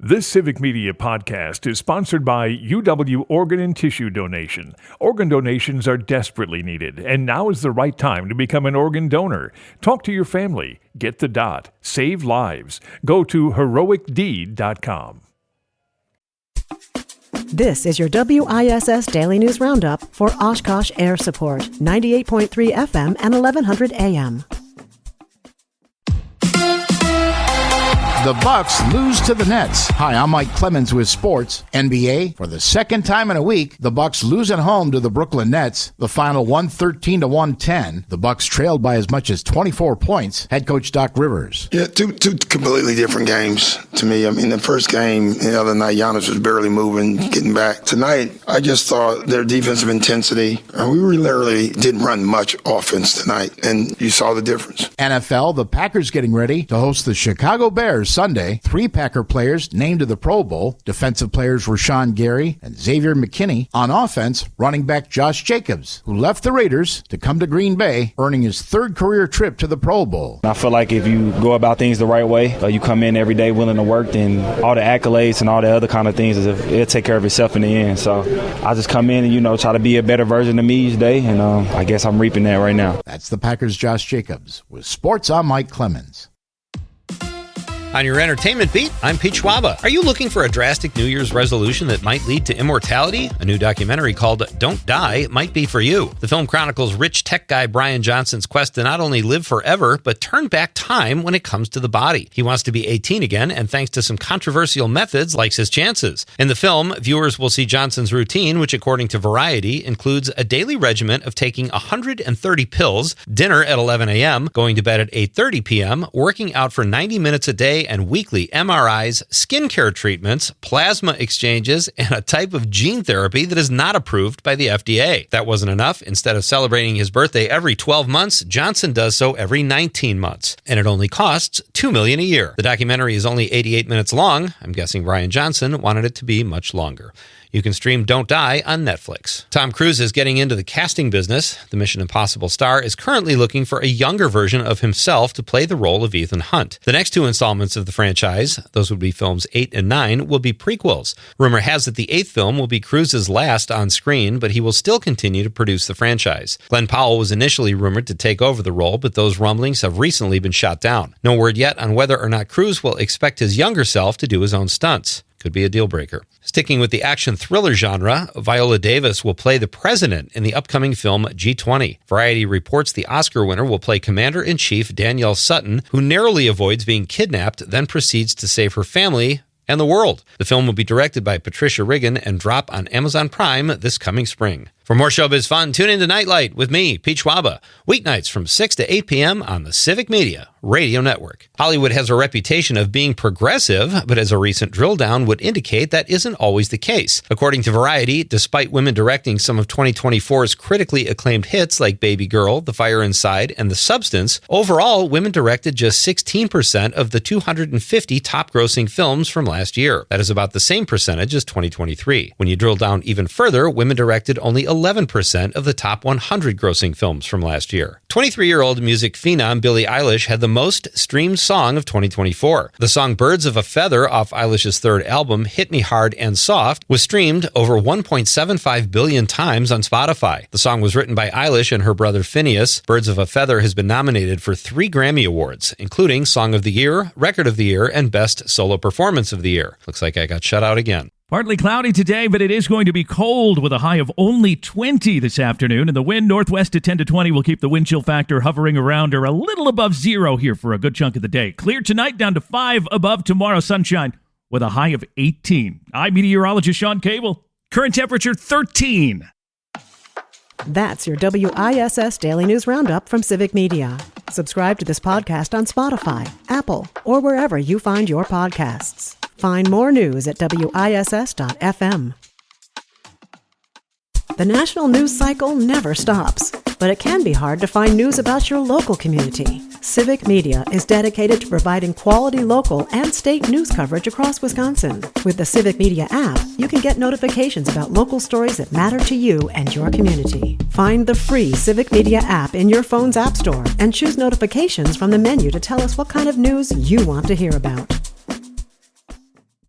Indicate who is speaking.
Speaker 1: This Civic Media podcast is sponsored by UW Organ and Tissue Donation. Organ donations are desperately needed, and now is the right time to become an organ donor. Talk to your family. Get the dot. Save lives. Go to heroicdeed.com.
Speaker 2: This is your WISS Daily News Roundup for Oshkosh Air Support, 98.3 FM and 1100 AM.
Speaker 3: The Bucks lose to the Nets. Hi, I'm Mike Clemens with sports. NBA, for the second time in a week, the Bucks lose at home to the Brooklyn Nets. The final 113-110. The Bucks trailed by as much as 24 points. Head coach Doc Rivers.
Speaker 4: Yeah, two completely different games to me. I mean, the first game the other night, Giannis was barely moving, getting back. Tonight, I just thought their defensive intensity, we literally didn't run much offense tonight, and you saw the difference.
Speaker 3: NFL, the Packers getting ready to host the Chicago Bears Sunday. 3 Packer players named to the Pro Bowl. Defensive players Rashawn Gary and Xavier McKinney. On offense, running back Josh Jacobs, who left the Raiders to come to Green Bay, earning his 3rd career trip to the Pro Bowl.
Speaker 5: I feel like if you go about things the right way, you come in every day willing to work, then all the accolades and all the other kind of things, it'll take care of itself in the end. So I just come in and, try to be a better version of me each day, and I guess I'm reaping that right now.
Speaker 3: That's the Packers' Josh Jacobs. With sports, I'm Mike Clemens.
Speaker 6: On your entertainment beat, I'm Pete Schwaba. Are you looking for a drastic New Year's resolution that might lead to immortality? A new documentary called Don't Die might be for you. The film chronicles rich tech guy Brian Johnson's quest to not only live forever, but turn back time when it comes to the body. He wants to be 18 again, and thanks to some controversial methods, likes his chances. In the film, viewers will see Johnson's routine, which according to Variety, includes a daily regimen of taking 130 pills, dinner at 11 a.m., going to bed at 8:30 p.m., working out for 90 minutes a day, and weekly MRIs, skincare treatments, plasma exchanges, and a type of gene therapy that is not approved by the FDA. That wasn't enough. Instead of celebrating his birthday every 12 months, Johnson does so every 19 months. And it only costs $2 million a year. The documentary is only 88 minutes long. I'm guessing Brian Johnson wanted it to be much longer. You can stream Don't Die on Netflix. Tom Cruise is getting into the casting business. The Mission Impossible star is currently looking for a younger version of himself to play the role of Ethan Hunt. The next 2 installments of the franchise, those would be films 8 and 9, will be prequels. Rumor has it the 8th film will be Cruise's last on screen, but he will still continue to produce the franchise. Glenn Powell was initially rumored to take over the role, but those rumblings have recently been shot down. No word yet on whether or not Cruise will expect his younger self to do his own stunts. Could be a deal breaker. Sticking with the action thriller genre, Viola Davis will play the president in the upcoming film G20. Variety reports the Oscar winner will play Commander-in-Chief Danielle Sutton, who narrowly avoids being kidnapped, then proceeds to save her family and the world. The film will be directed by Patricia Riggin and drop on Amazon Prime this coming spring. For more showbiz fun, tune into Nightlight with me, Pete Schwaba, weeknights from 6 to 8 p.m. on the Civic Media Radio Network. Hollywood has a reputation of being progressive, but as a recent drill down would indicate, that isn't always the case. According to Variety, despite women directing some of 2024's critically acclaimed hits like Baby Girl, The Fire Inside, and The Substance, overall, women directed just 16% of the 250 top-grossing films from last year. That is about the same percentage as 2023. When you drill down even further, women directed only 11% of the top 100 grossing films from last year. 23-year-old music phenom Billie Eilish had the most streamed song of 2024. The song Birds of a Feather off Eilish's 3rd album, Hit Me Hard and Soft, was streamed over 1.75 billion times on Spotify. The song was written by Eilish and her brother Phineas. Birds of a Feather has been nominated for 3 Grammy Awards, including Song of the Year, Record of the Year, and Best Solo Performance of the Year. Looks like I got shut out again.
Speaker 7: Partly cloudy today, but it is going to be cold with a high of only 20 this afternoon. And the wind northwest at 10 to 20 will keep the wind chill factor hovering around or a little above 0 here for a good chunk of the day. Clear tonight, down to 5 above tomorrow. Sunshine with a high of 18. I'm meteorologist Sean Cable. Current temperature 13.
Speaker 2: That's your WISS Daily News Roundup from Civic Media. Subscribe to this podcast on Spotify, Apple, or wherever you find your podcasts. Find more news at WISS.FM. The national news cycle never stops, but it can be hard to find news about your local community. Civic Media is dedicated to providing quality local and state news coverage across Wisconsin. With the Civic Media app, you can get notifications about local stories that matter to you and your community. Find the free Civic Media app in your phone's app store and choose notifications from the menu to tell us what kind of news you want to hear about.